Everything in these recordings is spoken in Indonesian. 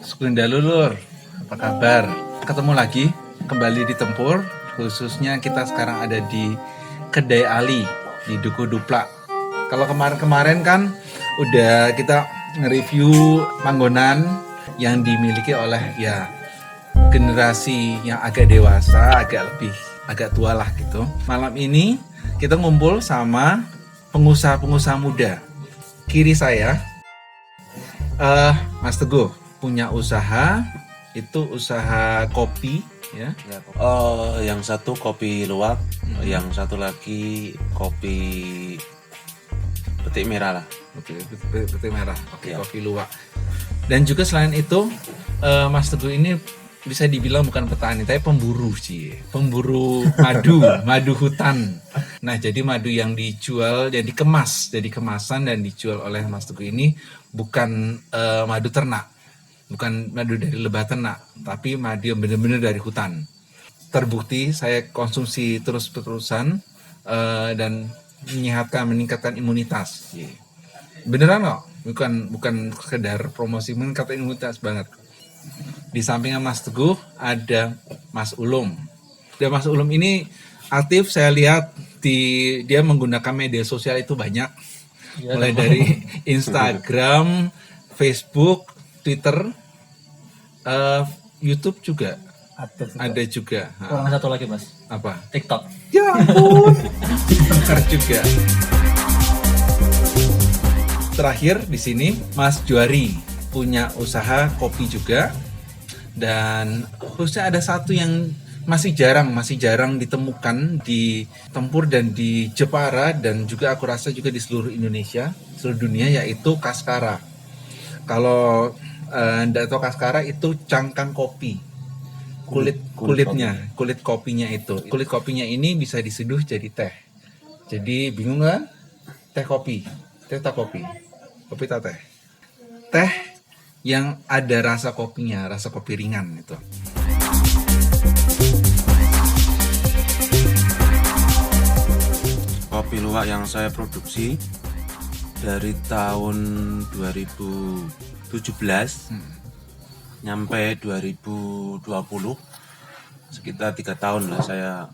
Sukunda Lulur, apa kabar? Ketemu lagi, kembali di Tempur. Khususnya kita sekarang ada di Kedai Ali, di Duku Duplak. Kalau kemarin-kemarin kan udah kita nge-review panggonan yang dimiliki oleh ya generasi yang agak dewasa, agak tua lah gitu. Malam ini kita ngumpul sama pengusaha-pengusaha muda. Kiri saya Mas Teguh punya usaha, itu usaha kopi ya. Yang satu kopi luwak, yang satu lagi kopi petik merah lah. Putih merah, oke, Ya. kopi luwak. Dan juga selain itu Mas Teguh ini bisa dibilang bukan petani tapi pemburu sih, pemburu madu, madu hutan. Nah, jadi madu yang dijual, yang dikemas, jadi kemasan dan dijual oleh Mas Teguh ini bukan madu ternak, bukan madu dari lebah ternak, tapi madu yang benar-benar dari hutan. Terbukti saya konsumsi terus-terusan dan menyehatkan, meningkatkan imunitas. Beneran kok, bukan sekedar promosi, meningkatkan imunitas banget. Di sampingnya Mas Teguh ada Mas Ulum. Dan Mas Ulum ini aktif, saya lihat dia menggunakan media sosial itu banyak. Mulai dari Instagram, Facebook, Twitter, YouTube juga ada juga. Kurang satu lagi mas, Apa? TikTok. Ya ampun, pintar juga. Terakhir di sini Mas Juari punya usaha kopi juga, dan khususnya ada satu yang masih jarang ditemukan di Tempur dan di Jepara, dan juga aku rasa juga di seluruh Indonesia, seluruh dunia, yaitu Kaskara. Kalau nggak tahu Kaskara itu cangkang kopi, kulit kopinya itu. Kulit kopinya ini bisa diseduh jadi teh. Jadi bingung kan? Teh kopi, teh tak kopi, kopi tak teh. Teh yang ada rasa kopinya, rasa kopi ringan itu. Kopi luwak yang saya produksi dari tahun 2017 nyampe 2020, sekitar 3 tahun lah saya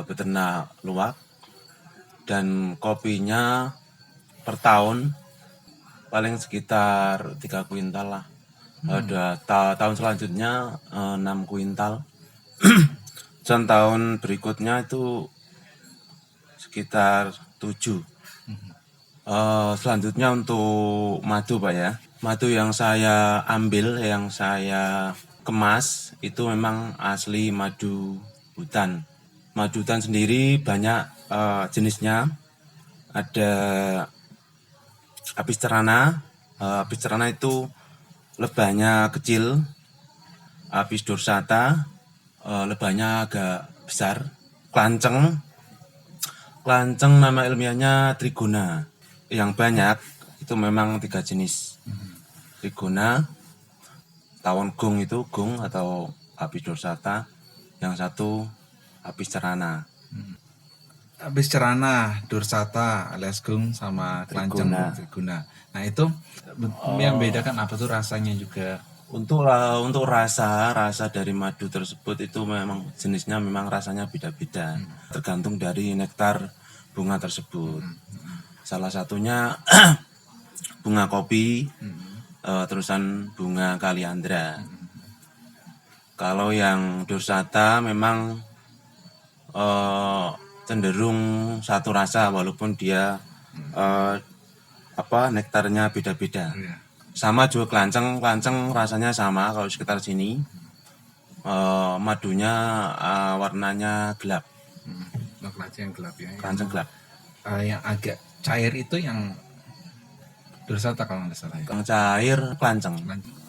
beternak luwak, dan kopinya per tahun paling sekitar 3 kuintal lah. Ada tahun selanjutnya 6 kuintal. Dan tahun berikutnya itu sekitar 7. Selanjutnya untuk madu Pak ya. Madu yang saya ambil, yang saya kemas itu memang asli madu hutan. Madu hutan sendiri banyak jenisnya. Ada apis cerana. Apis cerana itu lebahnya kecil. Apis dorsata, lebahnya agak besar. Klanceng nama ilmiahnya Trigona. Yang banyak itu memang 3 jenis. Trigona, tawon gong itu gong atau apis dorsata, yang satu apis cerana. Habis cerana, dorsata alias gung, sama klanceng Trigona. Nah itu yang bedakan apa tuh rasanya juga? Untuk rasa dari madu tersebut itu memang jenisnya memang rasanya beda-beda, tergantung dari nektar bunga tersebut. Salah satunya bunga kopi, terusan bunga kaliandra. Kalau yang dorsata memang cenderung satu rasa, walaupun dia nektarnya beda-beda. Sama juga klanceng rasanya sama kalau sekitar sini. Madunya warnanya gelap. Klanceng gelap ya. Klanceng gelap. Yang agak cair itu yang dorsata kalau nggak salah. Yang cair klanceng.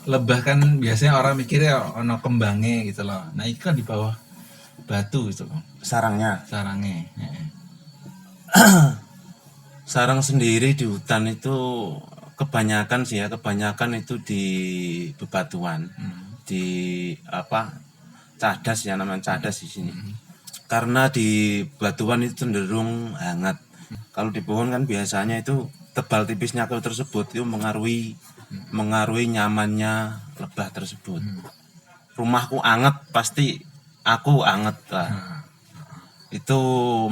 Lebah kan biasanya orang mikirnya ono kembangnya gitu loh. Nah itu kan di bawah batu gitu loh. Sarangnya. Sarang sendiri di hutan itu kebanyakan itu di bebatuan, di cadas ya, namanya cadas di sini. Karena di batuan itu cenderung hangat. Kalau di pohon kan biasanya itu tebal tipisnya akar tersebut itu mengaruhi mengaruhi nyamannya lebah tersebut. Rumahku anget, pasti aku anget lah. Itu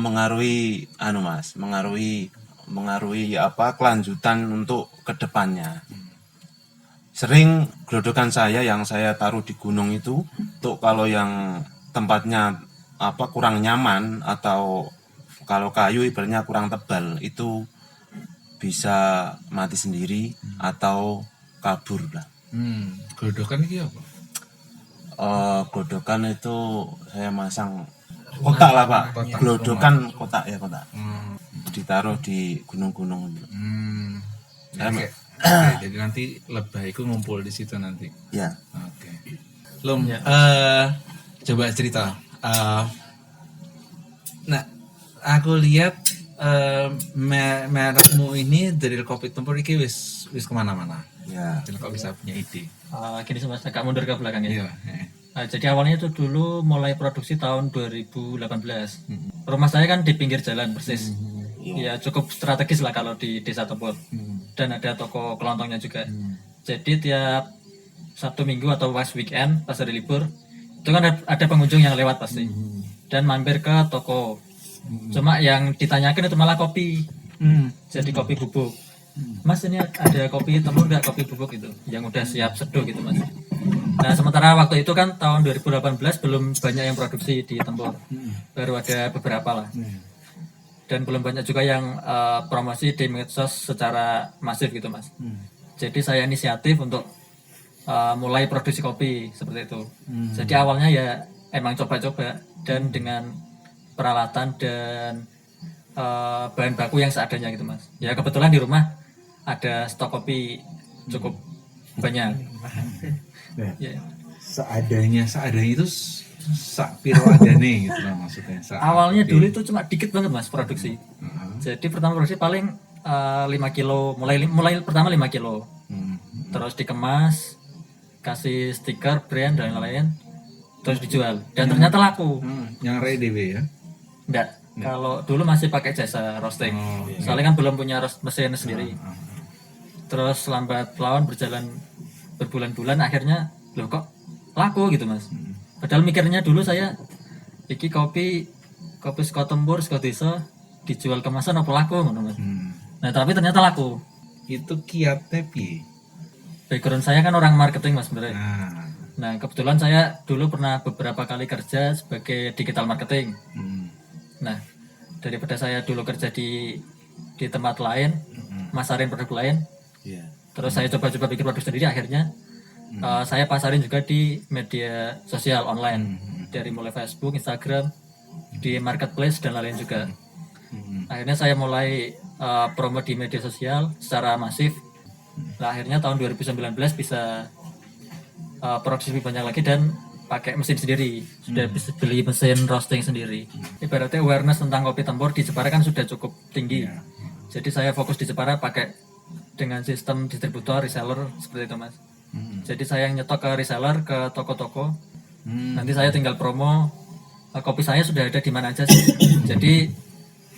mengaruhi Mas, mengaruhi apa kelanjutan untuk kedepannya. Sering gerodokan saya yang saya taruh di gunung itu, tuh kalau yang tempatnya apa kurang nyaman atau kalau kayu ibaratnya kurang tebal itu bisa mati sendiri atau kabur lah. Gerodokan iki apa? Gerodokan itu saya masang kotak lah Pak. Gerodokan kotak ya kotak. Ditaruh di gunung-gunung itu. Ya, oke, jadi nanti lebah itu ngumpul di situ nanti. Ya. Oke. Lum, coba cerita. Nah, aku lihat merekmu ini dari kopi tempur ini wis kemana-mana. Ya. Jadi kok bisa punya ide? Gini Mas, agak mundur ke belakang ya. Iya. Jadi awalnya itu dulu mulai produksi tahun 2018. Rumah saya kan di pinggir jalan persis. Ya cukup strategis lah kalau di Desa Tempur. Dan ada toko kelontongnya juga. Jadi tiap Sabtu Minggu atau pas weekend, pas hari libur, itu kan ada pengunjung yang lewat pasti. Dan mampir ke toko. Cuma yang ditanyakan itu malah kopi. Jadi kopi bubuk. Mas ini ada kopi Tempur nggak, kopi bubuk itu yang udah siap seduh gitu Mas. Nah sementara waktu itu kan tahun 2018 belum banyak yang produksi di Tempur, baru ada beberapa lah, dan belum banyak juga yang promosi di medsos secara masif gitu Mas. Jadi saya inisiatif untuk mulai produksi kopi seperti itu. Jadi awalnya ya emang coba-coba dan dengan peralatan dan bahan baku yang seadanya gitu Mas. Ya kebetulan di rumah ada stok kopi cukup banyak. Ya. Seadanya itu sak piro adane gitu lah maksudnya. Awalnya dulu itu cuma dikit banget Mas produksi. Jadi pertama produksi paling 5 kilo, mulai pertama 5 kilo. Terus dikemas, kasih stiker, brand dan lain-lain, terus dijual. Dan ternyata laku. Yang ready ya? Enggak. Kalau dulu masih pakai jasa roasting. Soalnya kan belum punya mesin sendiri. Terus lambat laun berjalan berbulan-bulan akhirnya loh kok laku gitu Mas. Padahal mikirnya dulu saya iki kopi saka Tempur saka desa dijual kemasan apa laku ngono Mas. Nah, tapi ternyata laku. Itu kiatnya piye? Background saya kan orang marketing Mas sebenarnya. Nah, kebetulan saya dulu pernah beberapa kali kerja sebagai digital marketing. Nah, daripada saya dulu kerja di tempat lain, masarin produk lain, terus saya coba-coba bikin produk sendiri, akhirnya saya pasarin juga di media sosial online, dari mulai Facebook, Instagram, di marketplace dan lain-lain juga. Akhirnya saya mulai promo di media sosial secara masif. Nah, akhirnya tahun 2019 bisa produksi lebih banyak lagi dan pakai mesin sendiri, sudah bisa beli mesin roasting sendiri. Ibaratnya awareness tentang kopi Tempur di Jepara kan sudah cukup tinggi. Jadi saya fokus di Jepara pakai dengan sistem distributor, reseller seperti itu Mas. Jadi saya yang nyetok ke reseller, ke toko-toko. Nanti saya tinggal promo kopi saya sudah ada di mana aja sih. Jadi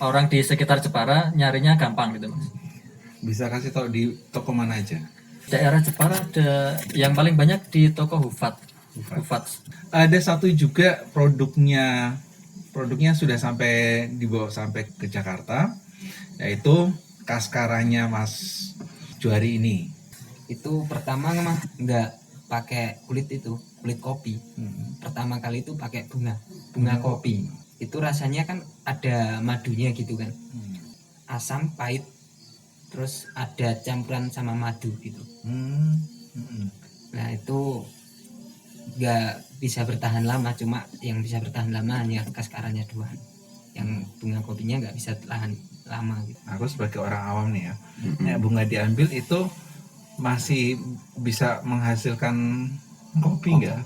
orang di sekitar Jepara nyarinya gampang gitu Mas. Bisa kasih tahu di toko mana aja? Daerah Jepara ada yang paling banyak di toko Hufat. Ada satu juga produknya sudah sampai dibawa sampai ke Jakarta, yaitu kaskaranya Mas Juari ini. Itu pertama mah nggak pakai kulit kopi. Pertama kali itu pakai bunga kopi. Itu rasanya kan ada madunya gitu kan, asam pahit, terus ada campuran sama madu gitu. Nah itu nggak bisa bertahan lama, cuma yang bisa bertahan lama hanya kaskaranya doang, yang bunga kopinya nggak bisa tahan lama gitu. Aku sebagai orang awam nih ya, bunga diambil itu masih bisa menghasilkan kopi nggak?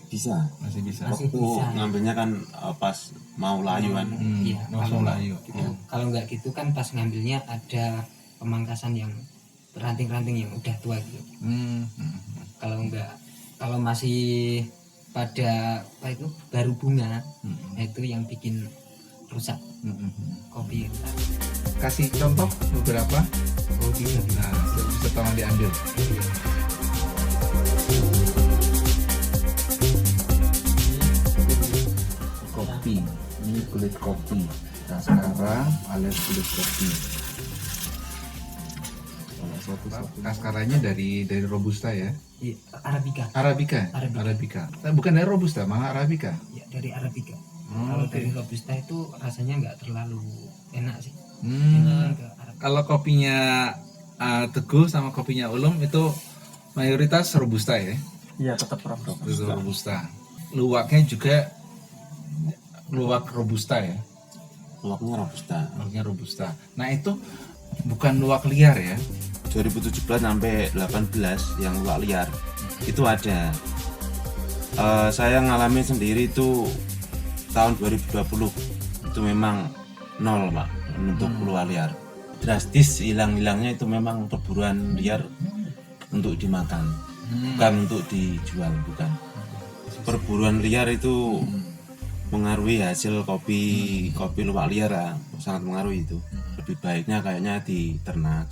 Bisa. Masih bisa. Waktu ngambilnya kan pas mau layu kan. Iya, langsung layu. Gitu. Kalau nggak gitu kan pas ngambilnya ada pemangkasan yang ranting-ranting yang udah tua gitu. Kalau masih pada apa itu baru bunga, nah itu yang bikin rusak Mm-mm. kopi. Kasih contoh beberapa. Oh bisa bisa. Nah, bisa tolong diambil. Kopi, ini kulit kopi. Nah sekarang alias kulit kopi. Kaskaranya dari robusta ya. Iya, Arabica. Arabica. Arabica. Arabica. Bukan dari robusta, malah Arabica. Ya dari Arabica. Oh, Kalau oke. dari robusta itu rasanya nggak terlalu enak sih. Hmm. Enakan ke Arabica. Kalau kopinya Teguh sama kopinya Ulum itu mayoritas robusta ya. Iya, tetap robusta. Itu robusta. Luwaknya juga luwak robusta ya. Luwaknya robusta. Luwaknya robusta. Nah itu bukan luwak liar ya. 2017 sampai 18 yang luwak liar itu ada. Saya ngalamin sendiri itu tahun 2020 itu memang nol Pak untuk luwak liar. Drastis hilang-hilangnya itu memang perburuan liar untuk dimakan, bukan untuk dijual, bukan. Perburuan liar itu mengaruhi hasil kopi luwak liar, sangat mengaruhi itu. Lebih baiknya kayaknya di ternak